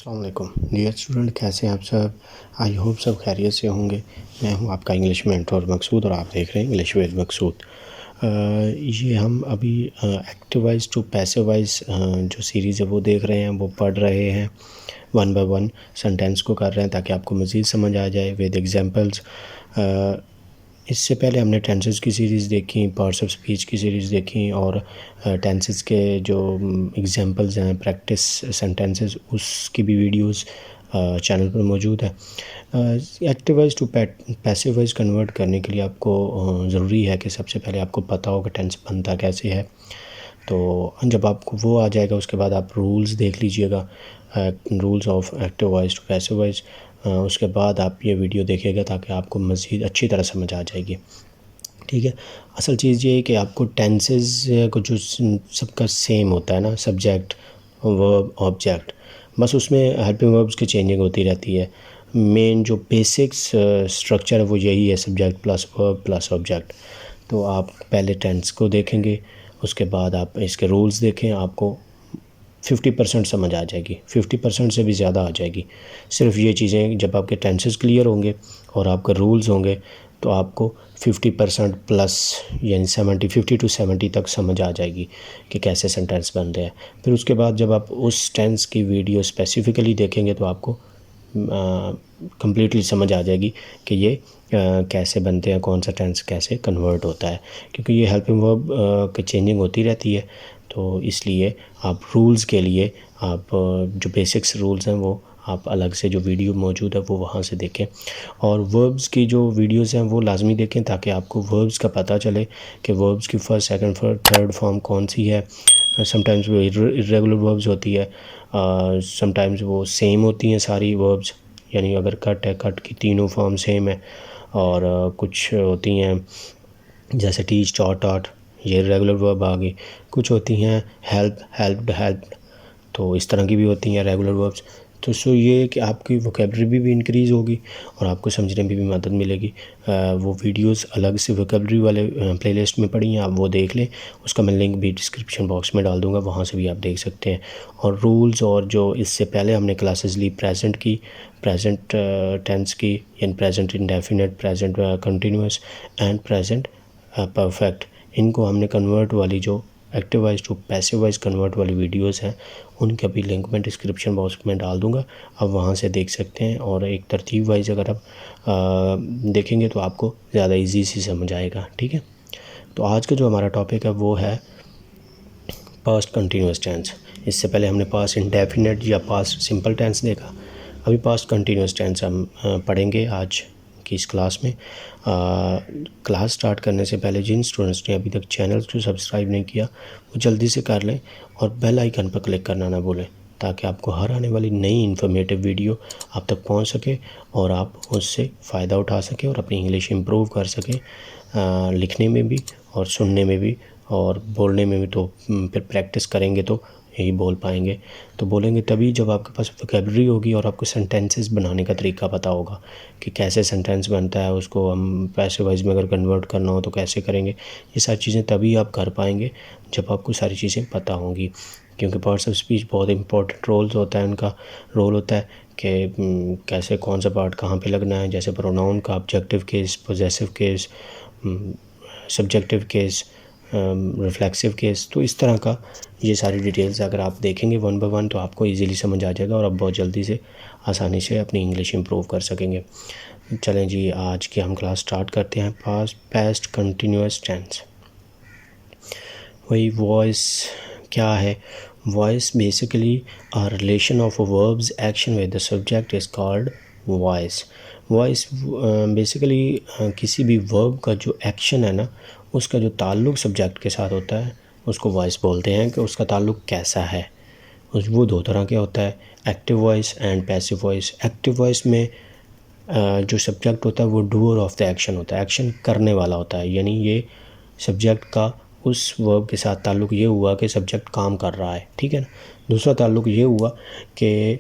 अस्सलाम वालेकुम dear student, कैसे हैं आप सब। आई होप सब खैरियत से होंगे। मैं हूं आपका इंग्लिश मेंटर मकसूद और आप देख रहे हैं इंग्लिश विद मकसूद। ये हम अभी active voice to passive voice जो सीरीज़ है वो देख रहे हैं, वो पढ़ रहे हैं। वन बाय वन सेंटेंस को कर रहे हैं ताकि आपको मज़ीद समझ आ जाए विद एग्जांपल्स। इससे पहले हमने टेंसेस की सीरीज़ देखी, पार्ट्स ऑफ स्पीच की सीरीज़ देखी और टेंसेस के जो एग्जांपल्स हैं, प्रैक्टिस सेंटेंसेस, उसकी भी वीडियोस चैनल पर मौजूद है। Active voice to passive voice convert करने के लिए आपको ज़रूरी है कि सबसे पहले आपको पता हो कि टेंस बनता कैसे है। तो जब आपको वो आ जाएगा उसके बाद आप रूल्स देख लीजिएगा, rules of active voice to passive voice. उसके बाद आप ये वीडियो देखिएगा ताकि आपको मज़ीद अच्छी तरह समझ आ जाएगी। ठीक है, असल चीज़ ये है कि आपको टेंसेस को जो सबका सेम होता है ना, सब्जेक्ट वर्ब ऑब्जेक्ट, बस उसमें हेल्पिंग वर्ब्स की चेंजिंग होती रहती है। मेन जो बेसिक्स स्ट्रक्चर है वो यही है, subject plus verb plus object. तो आप पहले टेंस को देखेंगे, उसके बाद आप इसके रूल्स देखें, आपको 50% समझ आ जाएगी, 50% से भी ज़्यादा आ जाएगी। सिर्फ ये चीज़ें जब आपके टेंसेस क्लियर होंगे और आपके रूल्स होंगे तो आपको 50% प्लस यानी 50 to 70 तक समझ आ जाएगी कि कैसे सेंटेंस बन रहे हैं। फिर उसके बाद जब आप उस टेंस की वीडियो स्पेसिफ़िकली देखेंगे तो आपको कम्प्लीटली समझ आ जाएगी कि ये कैसे बनते हैं, कौन सा टेंस कैसे कन्वर्ट होता है, क्योंकि ये हेल्पिंग वर्ब की चेंजिंग होती रहती है। तो इसलिए आप रूल्स के लिए आप जो बेसिक्स रूल्स हैं वो आप अलग से जो वीडियो मौजूद है वो वहाँ से देखें, और वर्ब्स की जो वीडियोस हैं वो लाजमी देखें ताकि आपको वर्ब्स का पता चले कि वर्ब्स की फर्स्ट सेकंड थर्ड फॉर्म कौन सी है। समटाइम्स वो इर्रेगुलर वर्ब्स होती है, समटाइम्स वो सेम होती हैं सारी वर्ब्स, यानी अगर कट है, कट की तीनों फॉर्म सेम है। और कुछ होती हैं जैसे टीच टॉट टॉट, ये रेगुलर वर्ब आ गई। कुछ होती हैं हेल्प हेल्प्ड हेल्प्ड, तो इस तरह की भी होती हैं रेगुलर वर्ब्स। तो सो ये कि आपकी वोकेबलरी भी इंक्रीज़ होगी और आपको समझने में भी मदद मिलेगी। वो वीडियोस अलग से वोकेबलरी वाले प्लेलिस्ट में पड़ी हैं, आप वो देख लें। उसका मैं लिंक भी डिस्क्रिप्शन बॉक्स में डाल दूँगा, वहाँ से भी आप देख सकते हैं। और रूल्स और जो इससे पहले हमने क्लासेस ली प्रेजेंट की, प्रेजेंट टेंस की, यानी present indefinite, present continuous and present perfect, इनको हमने कन्वर्ट वाली जो active voice to passive voice convert वाली वीडियोस हैं उनका भी लिंक मैं डिस्क्रिप्शन बॉक्स में डाल दूंगा, आप वहाँ से देख सकते हैं। और एक तरतीब वाइज अगर आप देखेंगे तो आपको ज़्यादा इजी सी समझ आएगा। ठीक है, तो आज का जो हमारा टॉपिक है वो है पास्ट कंटिन्यूस टेंस। इससे पहले हमने पास्ट इंडेफिनिट या पास्ट सिंपल टेंस देखा, अभी पास्ट कंटिन्यूस टेंस हम पढ़ेंगे आज की इस क्लास में। क्लास स्टार्ट करने से पहले जिन स्टूडेंट्स ने अभी तक चैनल को सब्सक्राइब नहीं किया वो जल्दी से कर लें और बेल आइकन पर क्लिक करना ना भूलें ताकि आपको हर आने वाली नई इन्फॉर्मेटिव वीडियो आप तक पहुंच सके और आप उससे फ़ायदा उठा सकें और अपनी इंग्लिश इम्प्रूव कर सकें, लिखने में भी और सुनने में भी और बोलने में भी। तो फिर प्रैक्टिस करेंगे तो यही बोल पाएंगे। तो बोलेंगे तभी जब आपके पास वोकेबलरी होगी और आपको सेंटेंसेस बनाने का तरीका पता होगा कि कैसे सेंटेंस बनता है, उसको हम पैसिव वॉइस में अगर कन्वर्ट करना हो तो कैसे करेंगे। ये सारी चीज़ें तभी आप कर पाएंगे जब आपको सारी चीज़ें पता होंगी, क्योंकि पार्ट्स ऑफ स्पीच बहुत इंपॉर्टेंट रोल्स होता है, उनका रोल होता है कि कैसे कौन सा पार्ट कहाँ पे लगना है। जैसे प्रोनाउन का objective case, possessive case, subjective case, reflexive case, तो इस तरह का ये सारी डिटेल्स अगर आप देखेंगे वन बाय वन तो आपको इजीली समझ आ जाएगा और आप बहुत जल्दी से आसानी से अपनी इंग्लिश इम्प्रूव कर सकेंगे। चलें जी, आज की हम क्लास स्टार्ट करते हैं। Past continuous tense. वही वॉइस क्या है? Voice basically a relation of verbs action with the subject is called voice. Voice basically किसी भी वर्ब का जो एक्शन है ना, उसका जो ताल्लुक़ सब्जेक्ट के साथ होता है उसको वॉइस बोलते हैं कि उसका ताल्लुक़ कैसा है। वो दो तरह के होता है, active voice and passive voice. Active voice में जो सब्जेक्ट होता है वो डूअर ऑफ द एक्शन होता है, एक्शन करने वाला होता है, यानी ये सब्जेक्ट का उस वर्ब के साथ ताल्लुक़ ये हुआ कि सब्जेक्ट काम कर रहा है। ठीक है ना। दूसरा ताल्लुक़ ये हुआ कि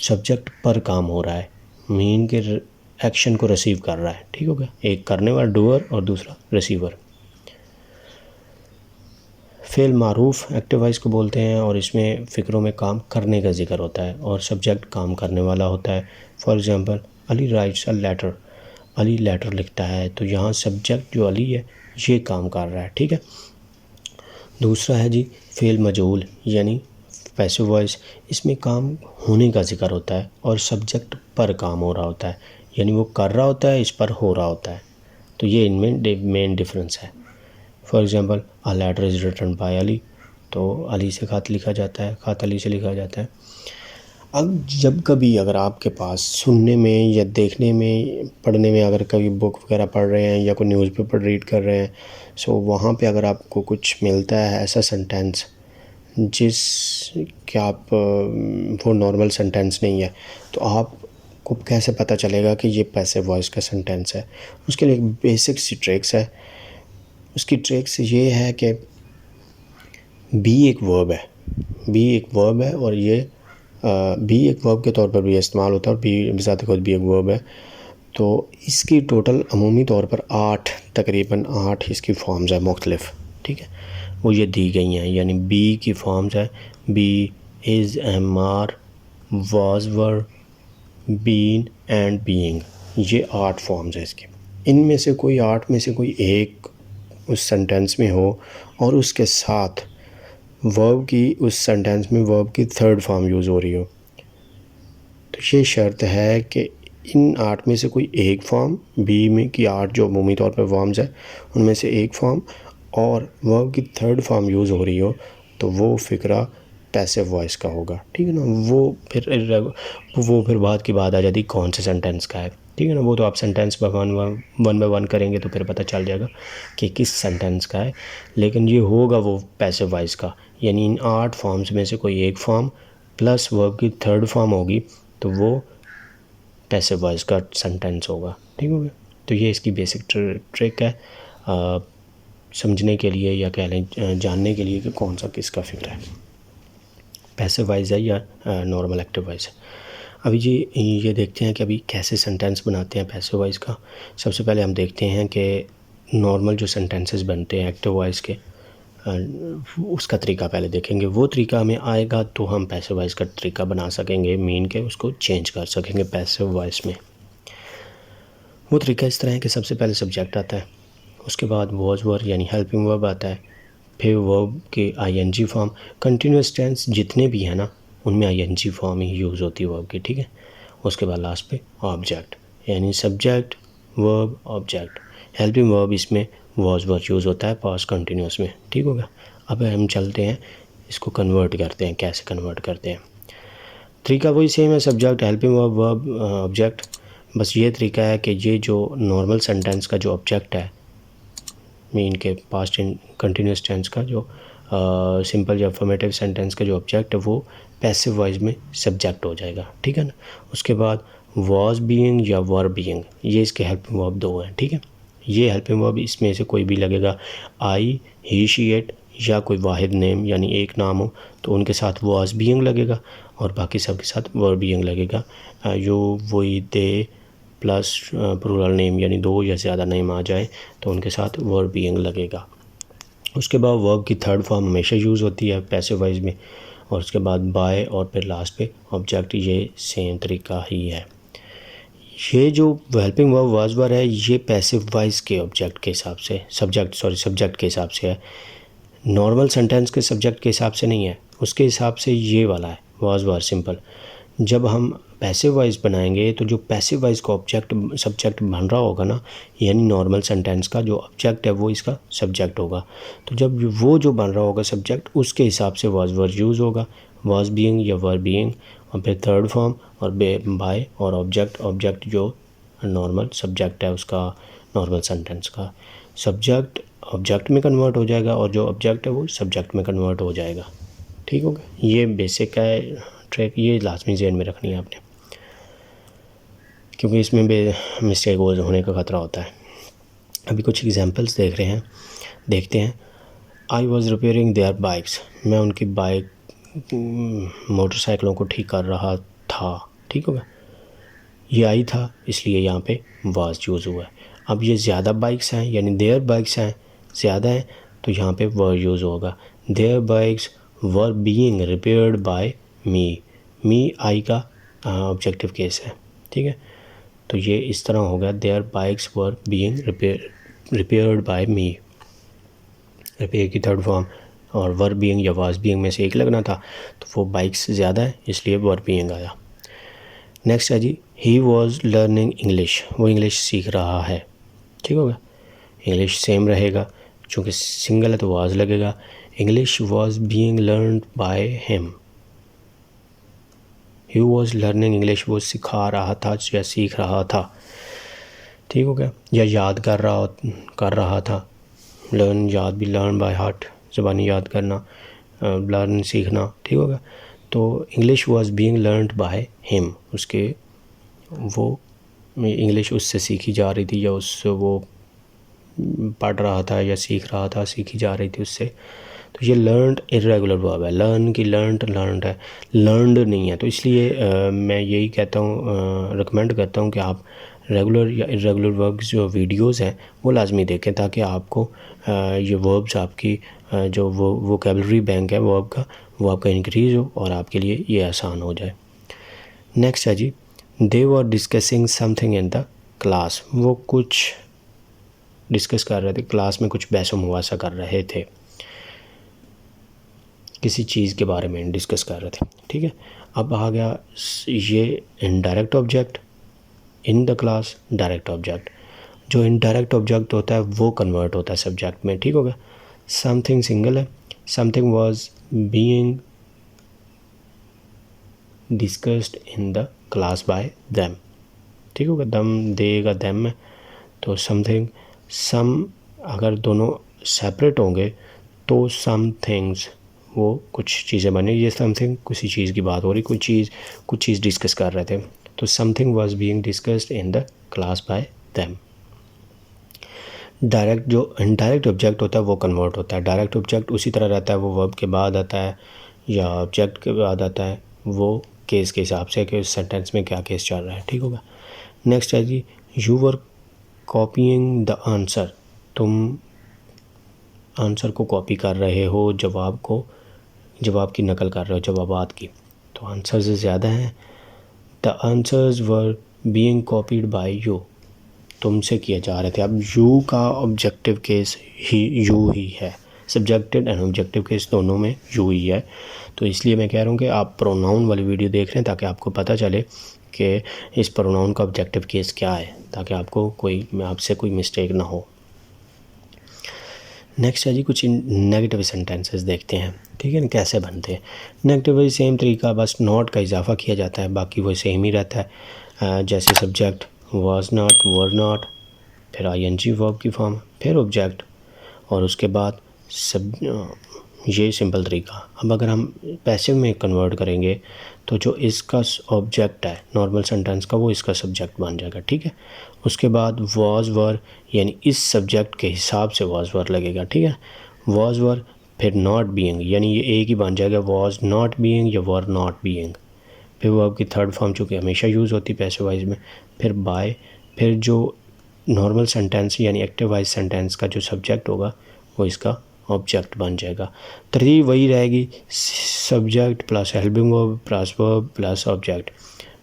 सब्जेक्ट पर काम हो रहा है, मीन के एक्शन को रिसीव कर रहा है। ठीक हो गया, एक करने वाला डूअर और दूसरा रिसीवर। फ़ेल मारूफ़ एक्टिव वॉइस को बोलते हैं और इसमें फ़िक्रों में काम करने का ज़िक्र होता है और सब्जेक्ट काम करने वाला होता है। For example Ali writes a letter, Ali letter लिखता है, तो यहाँ सब्जेक्ट जो अली है ये काम कर रहा है, ठीक है। दूसरा है जी फ़ेल मजहूल यानी पैसिव वॉइस, इसमें काम होने का ज़िक्र होता है और सब्जेक्ट पर काम हो रहा होता है, यानी वो कर रहा होता है, इस पर हो रहा होता है। तो ये इनमें मेन डिफरेंस है। For example a letter is written by Ali, तो अली से ख़त लिखा जाता है, ख़त अली से लिखा जाता है। अब जब कभी अगर आपके पास सुनने में या देखने में, पढ़ने में, अगर कभी बुक वगैरह पढ़ रहे हैं या कोई न्यूज़पेपर रीड कर रहे हैं, सो वहाँ पे अगर आपको कुछ मिलता है ऐसा सेंटेंस जिस कि आप वो नॉर्मल सेंटेंस नहीं है, तो आपको कैसे पता चलेगा कि ये पैसिव वॉइस का सेंटेंस है? उसके लिए एक बेसिक सी ट्रिक्स है। उसकी ट्रिक्स ये है कि बी एक वर्ब है, बी एक वर्ब है और ये बी एक वर्ब के तौर पर भी इस्तेमाल होता है और बी बिज़ात खुद भी एक वर्ब है। तो इसकी टोटल अमूमी तौर पर 8 तकरीबन 8 इसकी फॉर्म्स है मुख्तलिफ, ठीक है, वो ये दी गई हैं। यानी बी की फॉर्म्स है be, is, am, are, was, were, been and being, ये 8 फॉर्म्स है इसकी। इनमें से कोई 8 में से कोई एक उस सेंटेंस में हो और उसके साथ वर्ब की, उस सेंटेंस में वर्ब की थर्ड फॉर्म यूज़ हो रही हो, तो ये शर्त है कि इन 8 में से कोई एक फॉर्म, बी में की 8 जो अमूमी तौर पर फॉर्म्स है उनमें से एक फॉर्म और वर्ब की थर्ड फॉर्म यूज़ हो रही हो, तो वो फ़िक्रा पैसिव वॉइस का होगा, ठीक है ना। वो फिर बात की बात आ जाती कौन से सेंटेंस का है, ठीक है ना। वो तो आप सेंटेंस वन बाय वन करेंगे तो फिर पता चल जाएगा कि किस सेंटेंस का है, लेकिन ये होगा वो पैसिव वॉइस का, यानी इन 8 फॉर्म्स में से कोई एक फॉर्म प्लस वर्ब की थर्ड फॉर्म होगी तो वो पैसिव वॉइस का सेंटेंस होगा, ठीक हो गया। तो ये इसकी बेसिक ट्रिक है समझने के लिए या कह लें जानने के लिए कि कौन सा किसका फ़िक्र है, पैसिव वॉइस है या नॉर्मल एक्टिव वॉइस है। अभी जी ये देखते हैं कि अभी कैसे सेंटेंस बनाते हैं पैसिव वॉइस का। सबसे पहले हम देखते हैं कि नॉर्मल जो सेंटेंसेस बनते हैं एक्टिव वॉइस के, उसका तरीका पहले देखेंगे। वो तरीका हमें आएगा तो हम पैसिव वॉइस का तरीका बना सकेंगे, मीन के उसको चेंज कर सकेंगे पैसिव वॉइस में। वो तरीका इस तरह है कि सबसे पहले सब्जेक्ट आता है, उसके बाद वॉज वर यानी हेल्पिंग वर्ब आता है, फिर वर्ब के आईएनजी फॉर्म, कंटिन्यूस टेंस जितने भी हैं ना उनमें आईएनजी फॉर्म ही यूज़ होती है वर्ब की, ठीक है। उसके बाद लास्ट पे ऑब्जेक्ट यानी subject verb object. Helping verb इसमें वॉज वर यूज़ होता है पास्ट कंटिन्यूस में, ठीक होगा। अब हम चलते हैं इसको कन्वर्ट करते हैं, कैसे कन्वर्ट करते हैं। तरीका वही सेम है, subject helping verb verb object. बस ये तरीका है कि ये जो नॉर्मल सेंटेंस का जो ऑब्जेक्ट है, मीन के पास्ट इन कंटिन्यूस टेंस का जो सिंपल या अफर्मेटिव सेंटेंस का जो ऑब्जेक्ट है वो पैसिव वॉइस में सब्जेक्ट हो जाएगा, ठीक है ना। उसके बाद वॉज बीइंग या वर बीइंग, ये इसके हेल्पिंग वर्ब 2 हैं, ठीक है। ये हेल्पिंग वर्ब इसमें से कोई भी लगेगा, आई, ही, शी, इट या कोई वाहिद नेम यानी एक नाम हो तो उनके साथ वॉज बीइंग लगेगा और बाकी सब के साथ वर बीइंग लगेगा। यो, वही, दे प्लस प्लूरल नेम यानी 2 या ज़्यादा नेम आ जाए तो उनके साथ वर्ब बीइंग लगेगा। उसके बाद वर्ब की थर्ड फॉर्म हमेशा यूज़ होती है पैसिव वॉइस में और उसके बाद बाय और फिर लास्ट पे ऑब्जेक्ट, ये सेम तरीका ही है। ये जो हेल्पिंग वर्ब वाज वर है ये पैसिव वॉइस के ऑब्जेक्ट के हिसाब से सब्जेक्ट के हिसाब से है, नॉर्मल सेंटेंस के सब्जेक्ट के हिसाब से नहीं है, उसके हिसाब से ये वाला है वाज वर सिंपल। जब हम पैसिव वॉइस बनाएंगे तो जो पैसिव वॉइस का ऑब्जेक्ट सब्जेक्ट बन रहा होगा ना, यानी नॉर्मल सेंटेंस का जो ऑब्जेक्ट है वो इसका सब्जेक्ट होगा, तो जब वो जो बन रहा होगा सब्जेक्ट उसके हिसाब से वाज वर यूज़ होगा, वाज बीइंग या वर बीइंग और फिर थर्ड फॉर्म और बाय और ऑब्जेक्ट जो नॉर्मल सब्जेक्ट है उसका, नॉर्मल सेंटेंस का सब्जेक्ट ऑब्जेक्ट में कन्वर्ट हो जाएगा और जो ऑब्जेक्ट है वो सब्जेक्ट में कन्वर्ट हो जाएगा, ठीक हो गया। ये बेसिक है ट्रिक, ये लाजमी ज़हन में रखनी है आपने क्योंकि इसमें मिस्टेक होने का ख़तरा होता है। अभी कुछ एग्जांपल्स देखते हैं। I was repairing their bikes, मैं उनकी बाइक मोटरसाइकिलों को ठीक कर रहा था, ठीक होगा। ये आई था इसलिए यहाँ पे वाज यूज़ हुआ है। अब ये ज़्यादा बाइक्स हैं यानी देयर बाइक्स हैं, ज़्यादा हैं तो यहाँ पे वर यूज़ होगा। There bikes were being repaired by me I का ऑब्जेक्टिव केस है, ठीक है। तो ये इस तरह हो गया, their bikes were being repaired by me, repair की थर्ड फॉर्म, और वर बीइंग या वाज बीइंग में से एक लगना था, तो वो बाइक्स ज़्यादा है इसलिए वर बीइंग आया। नेक्स्ट है जी, ही वॉज लर्निंग इंग्लिश, वो इंग्लिश सीख रहा है, ठीक होगा। इंग्लिश सेम रहेगा, चूँकि सिंगल है तो वाज लगेगा। English was being learned by him, he was learning English, वो सिखा रहा था या सीख रहा था, ठीक हो गया। या याद कर रहा था, लर्न याद भी, लर्न बाय हार्ट ज़बानी याद करना, लर्न सीखना, ठीक होगा। तो English was being learned by him, उसके वो इंग्लिश उससे सीखी जा रही थी, या उससे वो पढ़ रहा था या सीख रहा था, सीखी जा रही थी उससे। तो ये लर्नड इर्रेगुलर वर्ब है, लर्न की लर्नड है, लर्नड नहीं है। तो इसलिए मैं यही कहता हूँ, रिकमेंड करता हूँ कि आप रेगुलर या इर्रेगुलर वर्ब्स जो वीडियोस हैं वो लाजमी देखें, ताकि आपको ये वर्ब्स आपकी जो वो वोकेबलरी बैंक है वर्ब का, वो आपका इंक्रीज़ हो और आपके लिए ये आसान हो जाए। नेक्स्ट है जी, they were discussing something in the class, वो कुछ डिस्कस कर रहे थे क्लास में, कुछ बहस मुबासा कर रहे थे, किसी चीज़ के बारे में डिस्कस कर रहे थे, ठीक है। अब आ गया ये indirect object, in the class direct object. जो इनडायरेक्ट ऑब्जेक्ट होता है वो कन्वर्ट होता है सब्जेक्ट में, ठीक होगा। समथिंग सिंगल है, something was being discussed in the class bye them, ठीक होगा। दम देगा देम है, तो समथिंग सम, अगर दोनों सेपरेट होंगे तो सम थिंग्स, वो कुछ चीज़ें बने, ये समथिंग किसी चीज़ की बात हो रही, कुछ चीज़ डिस्कस कर रहे थे, तो something was being discussed in the class bye them. Direct जो इनडायरेक्ट ऑब्जेक्ट होता है वो कन्वर्ट होता है, डायरेक्ट ऑब्जेक्ट उसी तरह रहता है, वो वर्ब के बाद आता है या ऑब्जेक्ट के बाद आता है, वो केस के हिसाब से कि उस सेंटेंस में क्या केस चल रहा है, ठीक होगा। नेक्स्ट है जी, you were copying the answer, तुम आंसर को कॉपी कर रहे हो, जवाब की नकल कर रहे हो, जवाबात की, तो आंसर से ज़्यादा हैं। The answers were being copied by you, तुमसे किए जा रहे थे। अब यू का ऑब्जेक्टिव केस ही यू ही है, सब्जेक्टिव एंड ऑब्जेक्टिव केस दोनों में यू ही है। तो इसलिए मैं कह रहा हूँ कि आप प्रोनाउन वाली वीडियो देख रहे हैं ताकि आपको पता चले कि इस प्रोनाउन का ऑब्जेक्टिव केस क्या है, ताकि आपको आपसे कोई मिस्टेक ना हो। नेक्स्ट है जी, कुछ नेगेटिव सेंटेंसेस देखते हैं, ठीक है ना, कैसे बनते हैं। नेगेटिव भी सेम तरीका, बस नॉट का इजाफा किया जाता है, बाकी वो सेम ही रहता है। जैसे subject was not, were not, फिर आईएनजी वर्ब की फॉर्म, फिर ऑब्जेक्ट, और उसके बाद ये सिंपल तरीका। अब अगर हम पैसिव में कन्वर्ट करेंगे तो जो इसका ऑब्जेक्ट है नॉर्मल सेंटेंस का, वो इसका सब्जेक्ट बन जाएगा, ठीक है। उसके बाद वाज वर, यानी इस सब्जेक्ट के हिसाब से वाज वर लगेगा, ठीक है। वाज वर, फिर नॉट बीइंग, यानी ये एक ही बन जाएगा, वाज नॉट बीइंग या वर नॉट बीइंग। फिर वर्ब की थर्ड फॉर्म चूँकि हमेशा यूज़ होती है पैसिव वाइज में, फिर बाय, फिर जो नॉर्मल सेंटेंस यानी एक्टिव वाइज सेंटेंस का जो सब्जेक्ट होगा वो इसका ऑब्जेक्ट बन जाएगा। तरतीब वही रहेगी, subject plus helping verb plus verb plus object.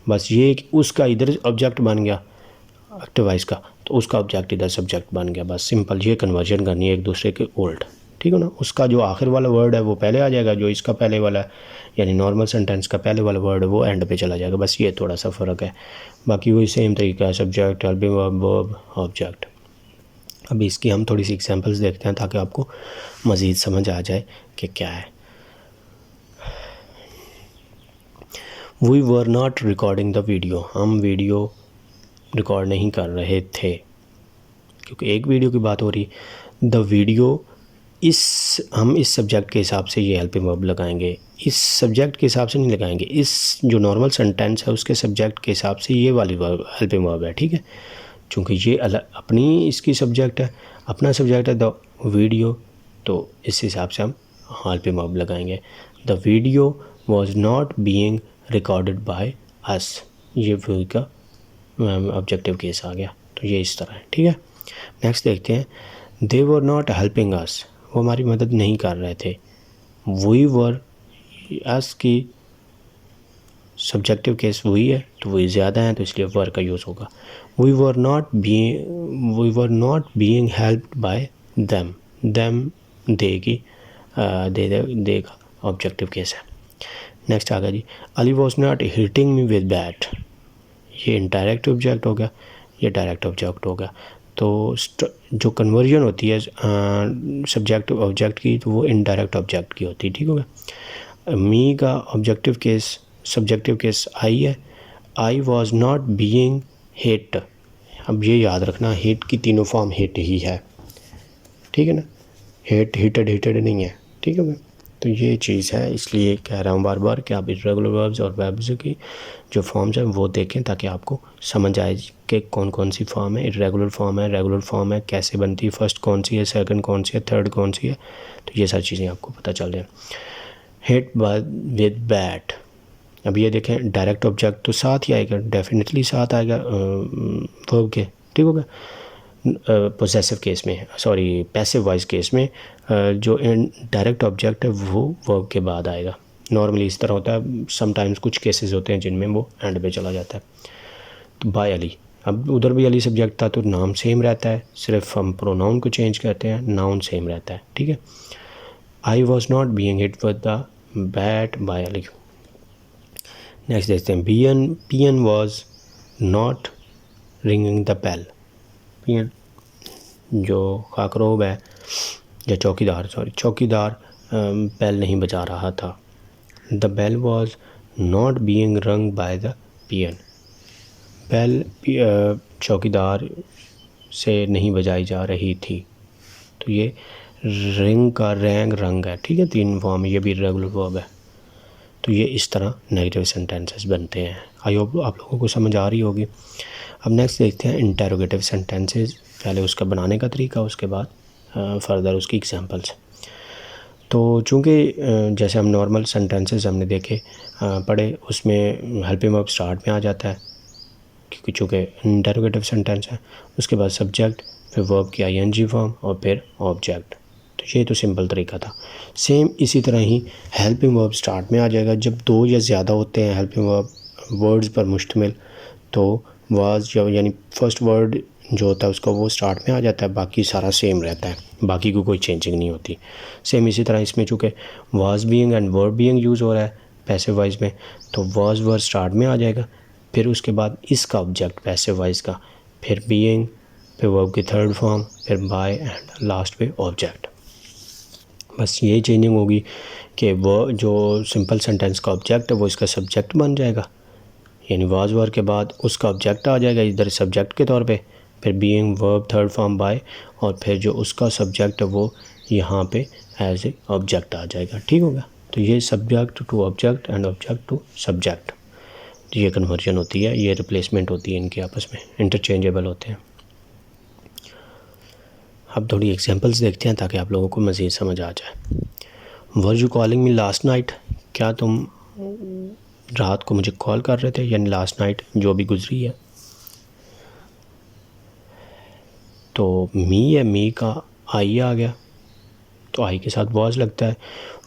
बस ये कि उसका इधर ऑब्जेक्ट बन गया एक्टिव वाइज का, तो उसका ऑब्जेक्ट इधर सब्जेक्ट बन गया, बस सिंपल ये कन्वर्जन करनी है एक दूसरे के उल्ट, ठीक है ना। उसका जो आखिर वाला वर्ड है वो पहले आ जाएगा, जो इसका पहले वाला है यानी नॉर्मल सेंटेंस का पहले वाला वर्ड है वो एंड पे चला जाएगा, बस ये थोड़ा सा फ़र्क है, बाकी वही सेम तरीका है, सब्जेक्ट हेल्पिंग वर्ब ऑब्जेक्ट। अभी इसकी हम थोड़ी सी एग्जांपल्स देखते हैं ताकि आपको मज़ीद समझ आ जाए कि क्या है। We were not recording the video, हम वीडियो रिकॉर्ड नहीं कर रहे थे, क्योंकि एक वीडियो की बात हो रही। द वीडियो, हम इस सब्जेक्ट के हिसाब से ये हेल्पिंग वर्ब लगाएंगे, इस सब्जेक्ट के हिसाब से नहीं लगाएंगे, इस जो नॉर्मल सेंटेंस है उसके सब्जेक्ट के हिसाब से ये वाली वर्ब हेल्पिंग वर्ब है, ठीक है। चूँकि ये अपनी इसकी सब्जेक्ट है, अपना सब्जेक्ट है द वीडियो, तो इस हिसाब से हम हेल्पिंग वर्ब लगाएंगे। The video was not being recorded by us, ये वी का ऑब्जेक्टिव केस आ गया, तो ये इस तरह है, ठीक है। नेक्स्ट देखते हैं, दे वर नॉट हेल्पिंग अस, वो हमारी मदद नहीं कर रहे थे, वी वर, एस की सब्जेक्टिव केस वही है तो वही ज़्यादा है तो इसलिए वर का यूज़ होगा। We were not being helped by them, देगी दे का ऑब्जेक्टिव केस है। नेक्स्ट आ गया जी, Ali was not hitting me with bat, ये इनडायरेक्ट ऑब्जेक्ट हो गया, ये डायरेक्ट ऑब्जेक्ट हो गया। तो जो कन्वर्जन होती है सब्जेक्ट ऑब्जेक्ट की तो वो इनडायरेक्ट ऑब्जेक्ट की होती है, ठीक हो गया। मी का objective case subjective case I है, I was not being hit, अब ये याद रखना हिट की तीनों फॉर्म हिट ही है, ठीक है ना, हिटेड नहीं है, ठीक है भाई। तो ये चीज़ है, इसलिए कह रहा हूँ बार बार कि आप इर्रेगुलर वर्ब्स और वर्ब्स की जो फॉर्म्स हैं वो देखें ताकि आपको समझ आए कि कौन कौन सी फॉर्म है, इर्रेगुलर फॉर्म है, रेगुलर फॉर्म है, कैसे बनती है, फर्स्ट कौन सी है, सेकंड कौन सी है, थर्ड कौन सी है, तो ये सारी चीज़ें आपको पता चल जाए। हिट विद बैट, अब ये देखें डायरेक्ट ऑब्जेक्ट तो साथ ही आएगा, डेफिनेटली साथ आएगा वर्ब के, ठीक होगा। पोसेसिव केस में, सॉरी पैसिव वॉइस केस में जो डायरेक्ट ऑब्जेक्ट है वो वर्ब के बाद आएगा। नॉर्मली इस तरह होता है, समटाइम्स कुछ केसेस होते हैं जिनमें वो एंड पे चला जाता है। तो बाय अली, अब उधर भी अली सब्जेक्ट था तो नाम सेम रहता है, सिर्फ हम प्रोनाउन को चेंज करते हैं, नाउन सेम रहता है, ठीक है। I was not being hit with the bat by Ali. Next देखते हैं, P N was not ringing the bell, P N जो खाकरोब है या चौकीदार बेल नहीं बजा रहा था। The bell was not being rung by the peon, bell चौकीदार से नहीं बजाई जा रही थी, तो ये रिंग का रंग है, ठीक है, तीन फॉर्म, ये भी रेगुलर वर्ब है। तो ये इस तरह नेगेटिव सेंटेंसेस बनते हैं। आई होप आप लोगों को समझ आ रही होगी। अब नेक्स्ट देखते हैं इंटेरोगेटिव सेंटेंसेस, पहले उसका बनाने का तरीका, उसके बाद फर्दर उसकी एग्जांपल्स। तो चूँकि जैसे हम नॉर्मल सेंटेंसेस हमने देखे पढ़े, उसमें हेल्पिंग वर्ब स्टार्ट में आ जाता है क्योंकि चूँकि इंटेरोगेटिव सेंटेंस है, उसके बाद सब्जेक्ट, फिर वर्ब की आईएनजी फॉर्म और फिर ऑब्जेक्ट। तो ये तो सिंपल तरीका था। सेम इसी तरह ही हेल्पिंग वर्ब स्टार्ट में आ जाएगा। जब दो या ज़्यादा होते हैं हेल्पिंग वर्ब वर्ड्स पर मुश्तमिल, तो वाज यानी फर्स्ट वर्ड जो होता है उसका वो स्टार्ट में आ जाता है, बाकी सारा सेम रहता है, बाकी को कोई चेंजिंग नहीं होती। सेम इसी तरह इसमें चूँकि was being and verb being use हो रहा है पैसिव वॉइस में, तो वाज वर्ड स्टार्ट में आ जाएगा, फिर उसके बाद इसका ऑब्जेक्ट पैसिव वॉइस का, फिर बीइंग, फिर वर्ब की थर्ड फॉर्म, फिर बाय एंड लास्ट पे ऑब्जेक्ट। बस यही चेंजिंग होगी कि वो जो सिंपल सेंटेंस का ऑब्जेक्ट है वो इसका सब्जेक्ट बन जाएगा, यानी वाज वर्ड के बाद उसका ऑब्जेक्ट आ जाएगा इधर सब्जेक्ट के तौर पे, फिर being, verb, third form, by, और फिर जो उसका सब्जेक्ट है वो यहाँ पे एज ए ऑब्जेक्ट आ जाएगा, ठीक होगा। तो ये subject to object and object to subject, ये कन्वर्जन होती है, ये रिप्लेसमेंट होती है, इनके आपस में इंटरचेंजेबल होते हैं। अब थोड़ी एग्जांपल्स देखते हैं ताकि आप लोगों को मज़ीद समझ आ जाए। Were you calling me last night, क्या तुम रात को मुझे कॉल कर रहे थे, यानी लास्ट नाइट जो भी गुजरी है। तो मी है, मी का आई आ गया तो आई के साथ वॉज लगता है।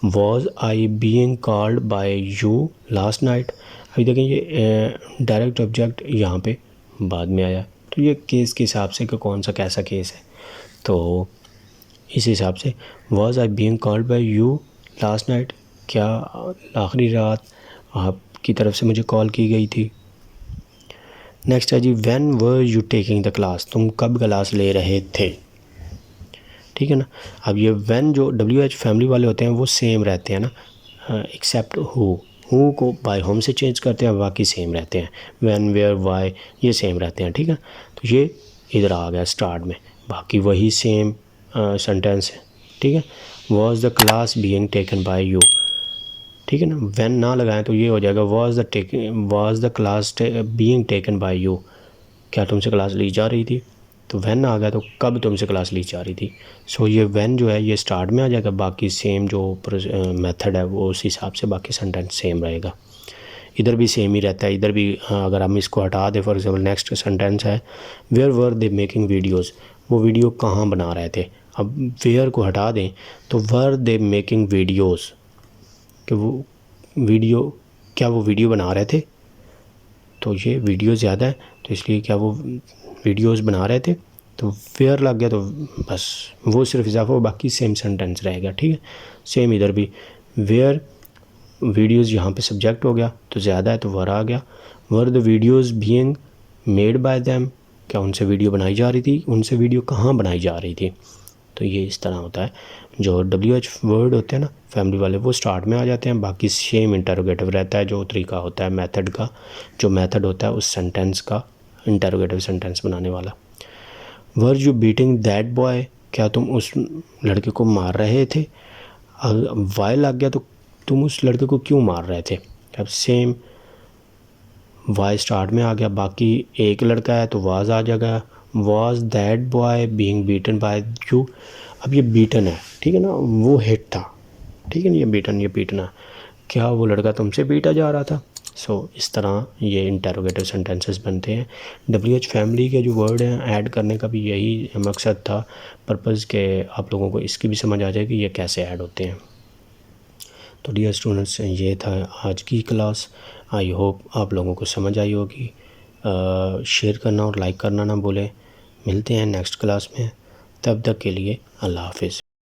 Was I being called by you last night, अभी देखें ये डायरेक्ट ऑब्जेक्ट यहाँ पे बाद में आया, तो ये केस के हिसाब से कि कौन सा कैसा केस है, तो इस हिसाब से was I being called by you last night, क्या आखिरी रात आपकी तरफ से मुझे कॉल की गई थी। नेक्स्ट है जी, when were you taking the class, तुम कब क्लास ले रहे थे, ठीक है ना। अब ये व्हेन जो WH फैमिली वाले होते हैं वो सेम रहते हैं ना, एक्सेप्ट हु को बाय होम से चेंज करते हैं, बाकी सेम रहते हैं, व्हेन, वेयर, वाई ये सेम रहते हैं, ठीक है। तो ये इधर आ गया स्टार्ट में, बाकी वही सेम सेंटेंस है, ठीक है। Was the class being taken by you, ठीक है ना। व्हेन ना लगाएं तो ये हो जाएगा was the class being taken by you, क्या तुमसे क्लास ली जा रही थी, तो व्हेन आ गया तो कब तुमसे क्लास ली जा रही थी। सो ये व्हेन जो है ये स्टार्ट में आ जाएगा, बाकी सेम जो मेथड है वो उस हिसाब से बाकी सेंटेंस सेम रहेगा। इधर भी सेम ही रहता है, इधर भी अगर हम इसको हटा दें, फॉर एग्जांपल नेक्स्ट सेंटेंस है where were they making videos, वो वीडियो कहाँ बना रहे थे। अब वेयर को हटा दें तो वर दे मेकिंग वीडियोज़, कि वो वीडियो, क्या वो वीडियो बना रहे थे, तो ये वीडियो ज़्यादा है तो इसलिए क्या वो वीडियोस बना रहे थे, तो वेयर लग गया तो बस वो सिर्फ इजाफा हो, बाकी सेम सेंटेंस रहेगा। ठीक है, सेम इधर भी वेयर वीडियोस, यहाँ पे सब्जेक्ट हो गया तो ज़्यादा है तो वर आ गया। Were the videos being made by them, क्या उनसे वीडियो बनाई जा रही थी, उनसे वीडियो कहाँ बनाई जा रही थी, तो ये इस तरह होता है। जो WH वर्ड होते हैं ना फैमिली वाले, वो स्टार्ट में आ जाते हैं, बाकी सेम इंटरोगेटिव रहता है। जो तरीका होता है मेथड का, जो मेथड होता है उस सेंटेंस का, इंटरोगेटिव सेंटेंस बनाने वाला। Were you beating that boy, क्या तुम उस लड़के को मार रहे थे। वाई लग गया तो तुम उस लड़के को क्यों मार रहे थे। अब सेम वाई स्टार्ट में आ गया, बाकी एक लड़का है तो वाज आ जाएगा। Was that boy being beaten by you, अब ये बीटन है, ठीक है ना, वो हिट था, ठीक है ना, ये बीटन, ये पीटना, क्या वो लड़का तुमसे पीटा जा रहा था। सो इस तरह ये इंटरोगेटिव सेंटेंसेस बनते हैं। WH फैमिली के जो वर्ड हैं ऐड करने का भी यही मकसद था, पर्पज़ के आप लोगों को इसकी भी समझ आ जाए कि ये कैसे ऐड होते हैं। तो डियर स्टूडेंट्स, ये था आज की क्लास। आई होप आप लोगों को समझ आई होगी। शेयर करना और लाइक करना ना भूलें। मिलते हैं नेक्स्ट क्लास में, तब तक के लिए अल्लाह हाफिज़।